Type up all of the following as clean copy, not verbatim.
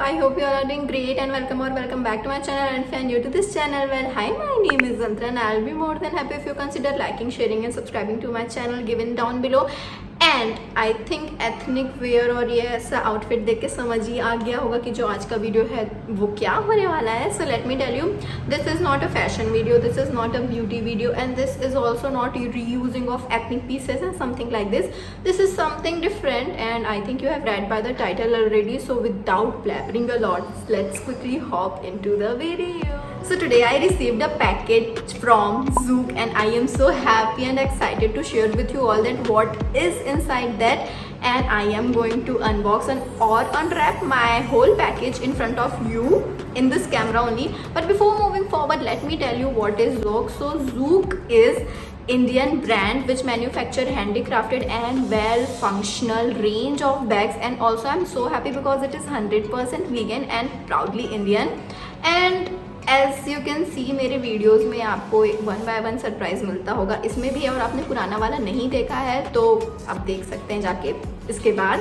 I hope you all are doing great and welcome back to my channel. And if you are new to this channel, well, hi, my name is Zantra and I'll be more than happy if you consider liking, sharing and subscribing to my channel given down below. And I think ethnic wear और ये ऐसा outfit देख के समझ ही आ गया होगा कि जो आज का वीडियो है वो क्या होने वाला है. So let me tell you, this is not a fashion video, this is not a beauty video and this is also not reusing of ethnic pieces and something like this. This is something different and I think you have read by the title already, so without blabbering a lot, let's quickly hop into the video. So today I received a package from Zook and I am so happy and excited to share with you all that what is inside that, and I am going to unbox and or unwrap my whole package in front of you in this camera only. But before moving forward, let me tell you what is Zook. So Zook is Indian brand which manufacture handicrafted and well functional range of bags, and also I'm so happy because it is 100% vegan and proudly Indian. And as you can see मेरे videos में आपको 1 by 1 surprise मिलता होगा, इसमें भी. और आपने पुराना वाला नहीं देखा है तो आप देख सकते हैं जाके इसके बाद.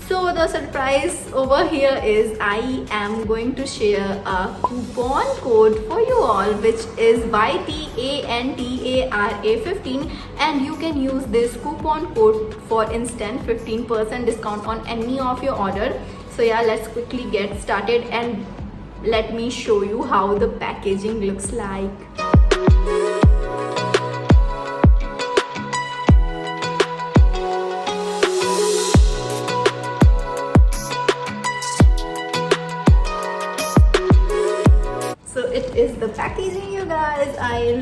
So the surprise over here is I am going to share a coupon code for you all, which is YTANTARA15, and you can use this coupon code for instant 15% discount on any of your order. So yeah, let's quickly get started and let me show you how the packaging looks like. So it is the packaging, you guys. I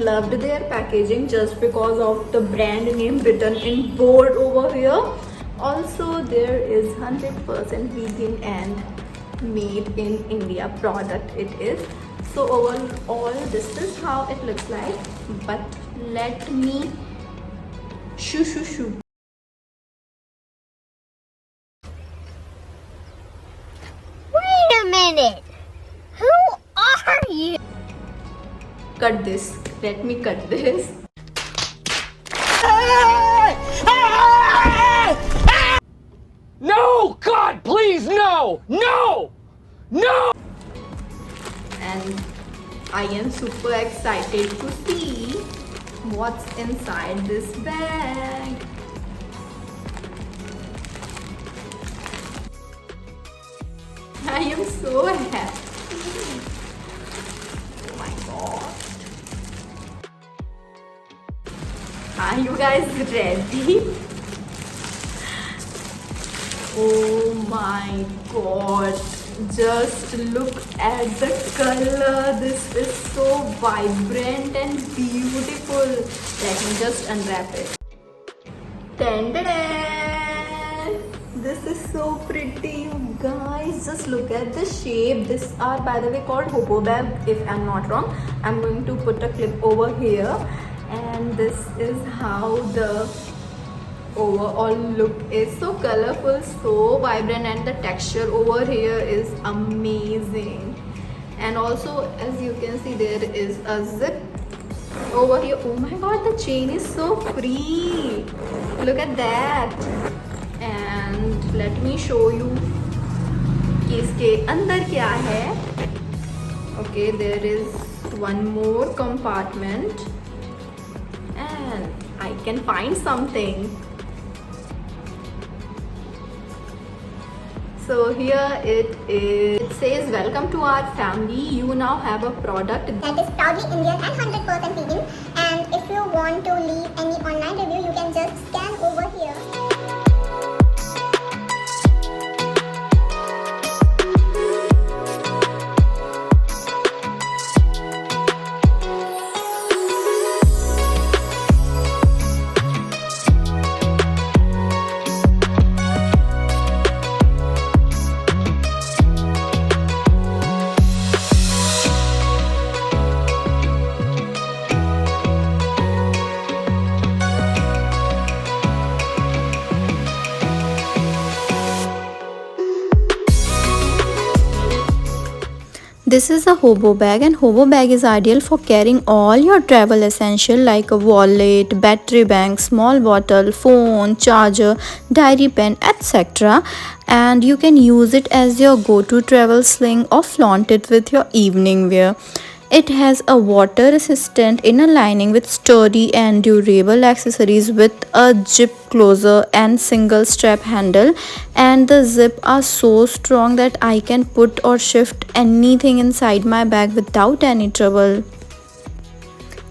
loved their packaging just because of the brand name written in bold over here. Also there is 100% vegan and made in India product it is. So overall this is how it looks like, but let me shoo. Wait a minute. Who are you? Cut this. Let me cut this. No! God, please, no! No! No! And I am super excited to see what's inside this bag. I am so happy. Oh my god. Are you guys ready? Oh my god, just look at the color. This is so vibrant and beautiful. Let me just unwrap it. Dun-dun-dun. This is so pretty, you guys. Just look at the shape. These are, by the way, called hobo bag, if I'm not wrong. I'm going to put a clip over here, and this is how the overall look is. So colorful, so vibrant, and the texture over here is amazing. And also, as you can see, there is a zip over here. Oh my god, the chain is so free. Look at that. And let me show you कि इसके अंदर क्या है. Okay, there is one more compartment and I can find something. So here it is. It says, welcome to our family. You now have a product That is proudly Indian and 100% vegan. And if you want to leave any online review, you can just scan over here. This is a hobo bag, and hobo bag is ideal for carrying all your travel essential like a wallet, battery bank, small bottle, phone, charger, diary pen, etc. And you can use it as your go-to travel sling or flaunt it with your evening wear. It has a water resistant inner lining with sturdy and durable accessories with a zip closer and single strap handle, and the zip are so strong that I can put or shift anything inside my bag without any trouble.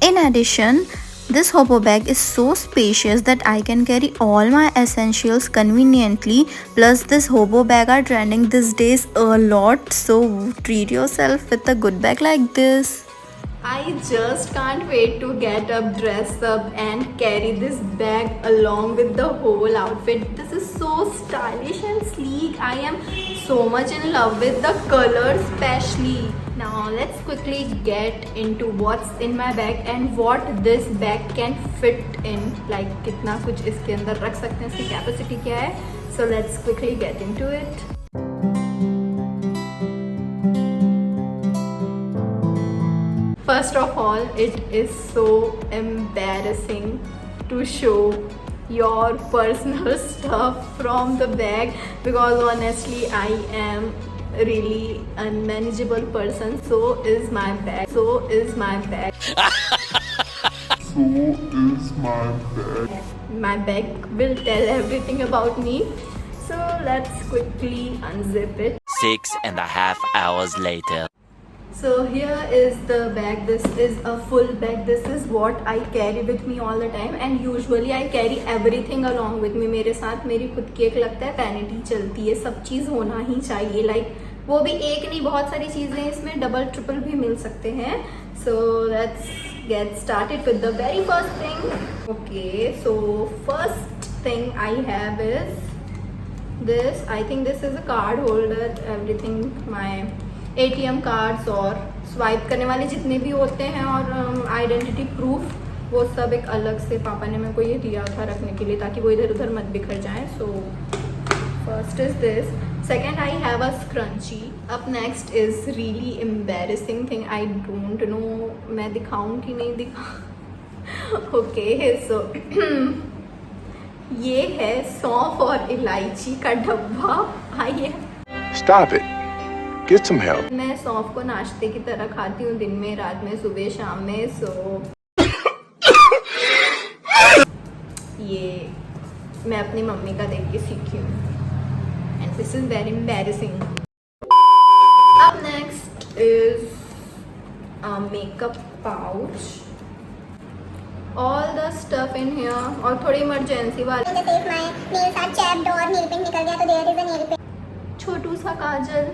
In addition, this hobo bag is so spacious that I can carry all my essentials conveniently. Plus, this hobo bag are trending these days a lot, so treat yourself with a good bag like this. I just can't wait to get up, dress up and carry this bag along with the whole outfit. This is so stylish and sleek. I am so much in love with the color especially. Now let's quickly get into what's in my bag and what this bag can fit in. Like कितना कुछ इसके अंदर रख सकते हैं, इसकी capacity क्या है. So let's quickly get into it. First of all, it is so embarrassing to show your personal stuff from the bag because honestly I am really unmanageable person. So is my bag. My bag will tell everything about me. So let's quickly unzip it. 6.5 hours later. So here is the bag. This is a full bag. This is what I carry with me all the time and usually I carry everything along with me. मेरे साथ मेरी खुद की एक लगता है vanity चलती है, सब चीज़ होना ही चाहिए. लाइक वो भी एक नहीं, बहुत सारी चीज़ें इसमें डबल ट्रिपल भी मिल सकते हैं. So let's get started with the very first thing. Okay, so first thing I have is this. I think this is a card holder. Everything, my ATM cards और स्वाइप करने वाले जितने भी होते हैं और आइडेंटिटी प्रूफ, वो सब एक अलग से पापा ने मेरे को ये दिया था रखने के लिए ताकि वो इधर उधर मत बिखर जाए. So first is this. Second I have a scrunchie. Up next is really embarrassing thing. I don't no मैं दिखाऊं कि नहीं दिखा. ओके सो ये है सौंफ और इलायची का डब्बा. आइए Stop it. Get some help. मैं सौंफ को नाश्ते की तरह खाती हूँ दिन में, रात में, सुबह, शाम में. सो ये मैं अपनी मम्मी का देख के सीखी हूँ and this is very embarrassing. अब next is makeup pouch. All the stuff in here और थोड़ी इमरजेंसी वाली. जैसे if my nails are chapped और nail paint निकल गया तो there is a nail paint. छोटू सा काजल.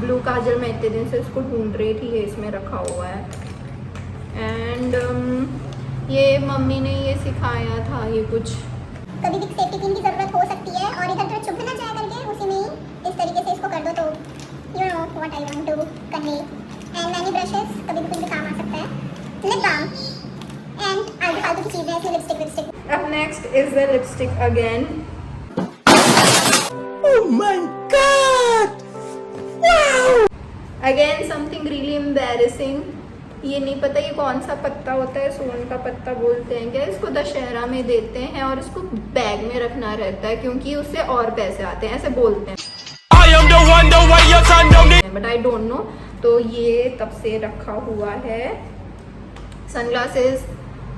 ब्लू काजल मैं इतने दिन से इसको ढूंढ रही थी, ये इसमें रखा हुआ है. एंड ये मम्मी ने ये सिखाया था. ये कुछ कभी भी सेफ्टी पिन की जरूरत हो सकती है और इधर उधर चुभ ना जाए करके उसी में ही इस तरीके से इसको कर दो तो you know what I want to convey. And many brushes कभी भी कुछ भी काम आ सकता है. लिप बाम एंड आगे फालतू की चीजें इसमें लिपस्टिक. अब next is the lipstick again. Again something really embarrassing. ये नहीं पता ये कौन सा पत्ता होता है, सोन का पत्ता बोलते हैं क्या. इसको दशहरा में देते हैं और इसको बैग में रखना रहता है क्योंकि उससे और पैसे आते हैं, ऐसे बोलते हैं. But I don't know. तो ये तब से रखा हुआ है. Sunglasses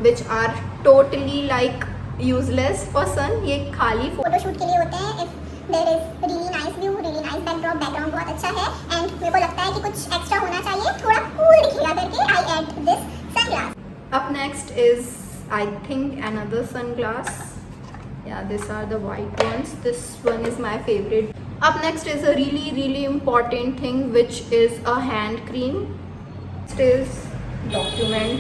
which are totally like useless for sun. ये खाली फोटोशूट के लिए होते हैं. If there is really nice view, really nice backdrop, background बहुत अच्छा है एंड मेरे को लगता है कि कुछ एक्स्ट्रा होना चाहिए, थोड़ा कूल दिखेगा करके I add this sunglass. Up next is, I think, another sunglass. Yeah, these are the white ones. This one is my favorite. Up next is a really important thing, which is a hand cream. Next is document.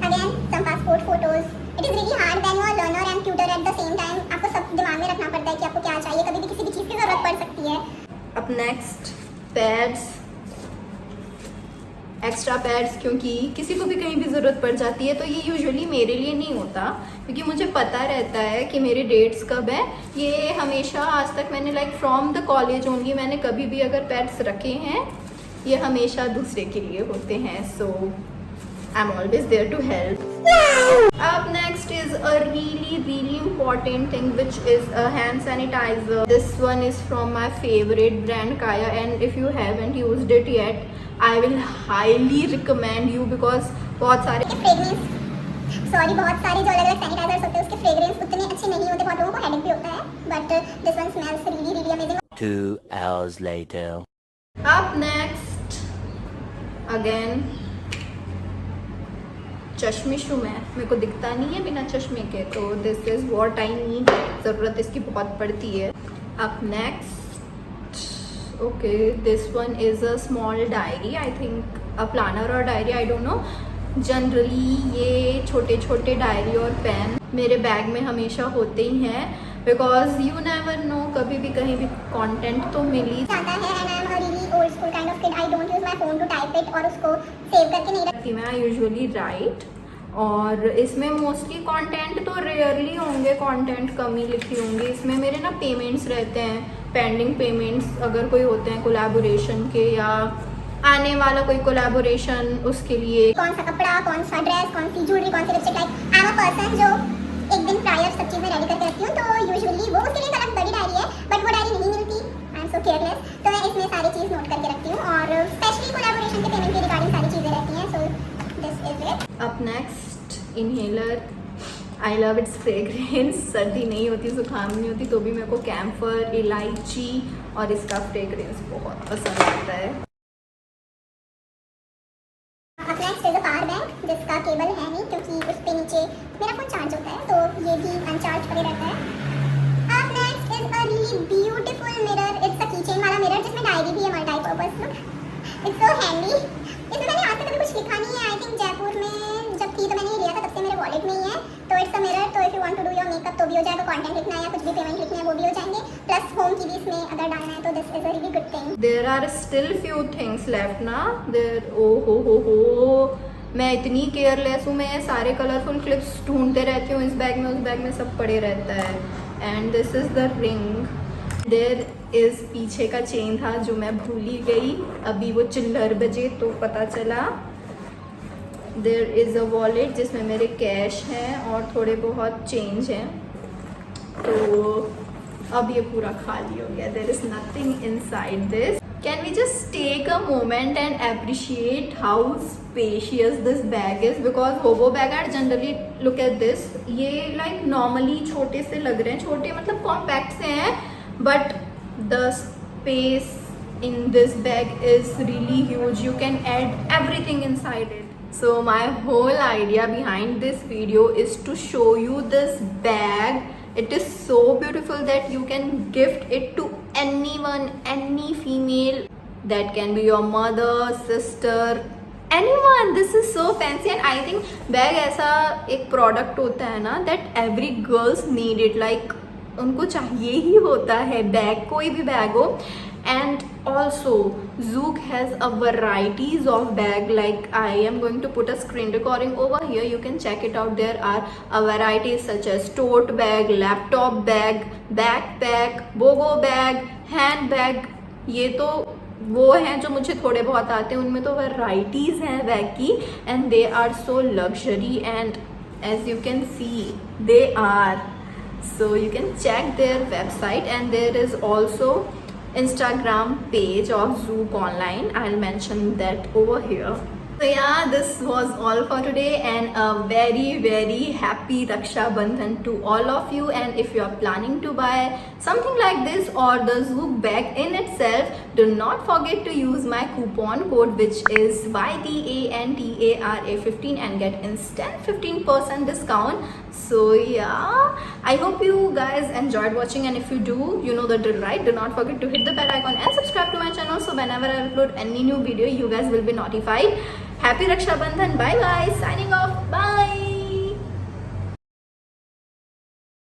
Again, some passport photos. It is really hard when you are learner and tutor at the same time. आपको सब दिमाग में रखना पड़ता है कि आपको क्या चाहिए, कभी भी किसी भी चीज़ की ज़रूरत पड़ सकती है. Up next, pads. Extra pads, क्योंकि किसी को भी कहीं भी ज़रूरत पड़ जाती है. तो ये यूजुअली मेरे लिए नहीं होता क्योंकि मुझे पता रहता है कि मेरे डेट्स कब हैं. ये हमेशा आज तक मैंने like from the college only मैंने कभी भी अगर पैड्स रखे हैं ये हमेशा दूसरे के लिए होते हैं, so I am always there to help. Up next is a really important thing, which is a hand sanitizer. This one is from my favorite brand Kaya, and if you haven't used it yet, I will highly recommend you because बहुत सारे fragrance, sorry, बहुत सारे जो अलग अलग sanitisers होते हैं उसके फ्रेग्रेंस उतने अच्छे नहीं होते, बहुत लोगों को हेडेक भी होता है, but this one smells really amazing. 2 hours later. Up next, again, चश्मिश हूँ मैं, मेरे को दिखता नहीं है बिना चश्मे के, तो this is what I need. ज़रूरत इसकी बहुत पड़ती है. Up next, okay, this one is a small diary, I think a planner और diary, I don't know. Generally ये छोटे छोटे डायरी और पेन मेरे बैग में हमेशा होते ही हैं, बिकॉज यू नेवर नो, कभी भी कहीं भी कंटेंट तो मिल ही जाता है. And I am a really old school kind of kid. I don't use my phone to type it और उसको सेव करके नहीं जाती. मैं यूजुअली राइट, और इसमें मोस्टली कंटेंट तो रेयरली होंगे, कंटेंट कम ही लिखी होंगी. इसमें मेरे ना पेमेंट्स रहते हैं, पेंडिंग पेमेंट्स अगर कोई होते हैं कोलैबोरेशन के या आने वाला कोई कोलैबोरेशन, उसके लिए कौन सा कपड़ा, कौन सा ड्रेस, कौन सी ज्वेलरी, कौन सी lipstick. Like I am a person जो एक दिन प्रायर सब चीज़ें रेडी करके रखती हूँ, तो यूजुअली वो उसके लिए अलग बड़ी डायरी है, बट वो डायरी नहीं मिलती. आई एम सो केयरलेस, तो मैं इसमें सारी चीज़ नोट करके रखती हूँ, और स्पेशली कोलैबोरेशन के पेमेंट के रिगार्डिंग सारी चीज़ें रहती हैं. So this is it. Up next, inhaler. I love it's fragrance. सर्दी नहीं होती, जुकाम नहीं होती, तो भी मेरे को कैम्फर, इलायची और इसका फ्रेग्रेंस बहुत पसंद आता है. Next is a power bank, जिसका केबल है नहीं क्योंकि उस पे नीचे मेरा फोन चार्ज होता है, तो ये भी अनचार्ज पड़े रहता है. अब next is a really beautiful mirror. It's a keychain वाला मिरर जिसमें डायरी भी है, multipurpose. Look, it's so handy. इसमें मैंने आज तक कभी कुछ लिखा नहीं है. आई थिंक जयपुर में जब थी तो मैंने ये लिया था, तब से मेरे वॉलेट में ही है. तो इट्स अ मिरर, तो if you want to do your makeup तो भी हो जाएगा, कंटेंट लिखना है या कुछ भी पेमेंट लिखना है वो भी हो जाएंगे, प्लस होम की भी इसमें अगर डालना है, तो this is a really good thing. There are still few things left ना. देयर, ओ हो, मैं इतनी केयरलेस हूँ. मैं सारे कलरफुल क्लिप्स ढूंढते रहती हूँ, इस बैग में उस बैग में सब पड़े रहता है. And this is the ring. There is पीछे का चेन था जो मैं भूल ही गई, अभी वो चिल्लर बजे तो पता चला. देयर इज अ वॉलेट जिसमें मेरे कैश हैं और थोड़े बहुत चेंज हैं, तो अब ये पूरा खाली हो गया. There is nothing inside this. Can we just take a moment and appreciate how spacious this bag is? Because hobo bag are generally, look at this, ये like normally छोटे से लग रहे हैं, छोटे मतलब compact से हैं, but the space in this bag is really huge. You can add everything inside it. So my whole idea behind this video is to show you this bag. It is so beautiful that you can gift it to anyone, any female. That can be your mother, sister, anyone. This is so fancy, and I think bag ऐसा एक product होता है ना that every girls need it. Like उनको चाहिए ही होता है bag, कोई भी बैग हो. And also Zook has a varieties of bag. Like I am going to put a screen recording over here, you can check it out. There are a varieties such as tote bag, laptop bag, backpack, bogo bag, handbag. ये तो वो हैं जो मुझे थोड़े बहुत आते हैं, उनमें तो varieties हैं बैग की, and they are so luxury, and as you can see they are. So you can check their website, and there is also Instagram page of Zook online. I'll mention that over here. So yeah, this was all for today, and a very happy Raksha Bandhan to all of you. And if you are planning to buy something like this or the Zook bag in itself, do not forget to use my coupon code, which is YTANTARA15, and get instant 15% discount. So yeah, I hope you guys enjoyed watching, and if you do, you know the drill, right? Do not forget to hit the bell icon and subscribe to my channel, so whenever I upload any new video, you guys will be notified. Happy Raksha Bandhan. Bye guys. Signing off. Bye.